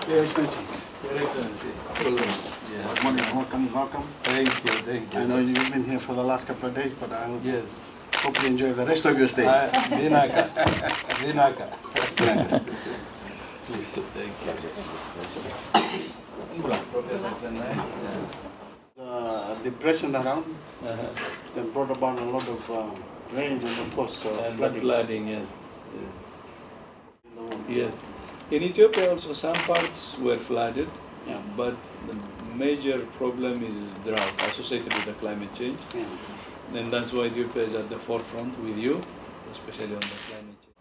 Your Excellency. Your Excellency. Yeah. Good morning. Welcome. Thank you, thank you. I know you've been here for the last couple of days, but I Yes. hope you enjoy the rest of your stay. Vinaka. Vinaka. Please. Thank you. Professor Senai. Depression around Uh-huh. that brought about a lot of rain and of course And the flooding. flooding, yes. In the world. Yes. In Ethiopia also some parts were flooded, Yeah. but the major problem is drought associated with the climate change. Yeah. And that's why Ethiopia is at the forefront with you, especially on the climate change.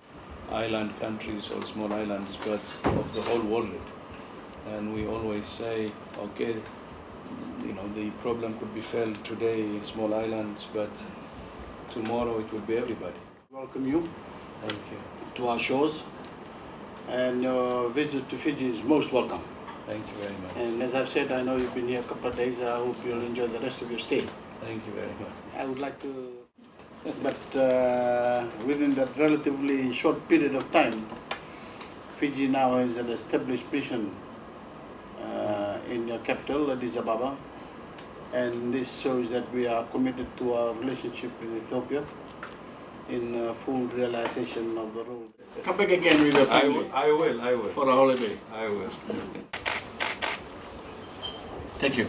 Island countries or small islands, but of the whole world. And we always say, okay, you know, the problem could be felt today in small islands, but tomorrow it will be everybody. Welcome you Thank you. to our shores, and your visit to Fiji is most welcome. Thank you very much. And as I've said, I know you've been here a couple of days. I hope you'll enjoy the rest of your stay. Thank you very much. I would like to, but within that relatively short period of time, Fiji now has an established mission in your capital, Addis Ababa, and this shows that we are committed to our relationship with Ethiopia in full realization of the role. Come back again with your family I will. for a holiday. I will. Thank you.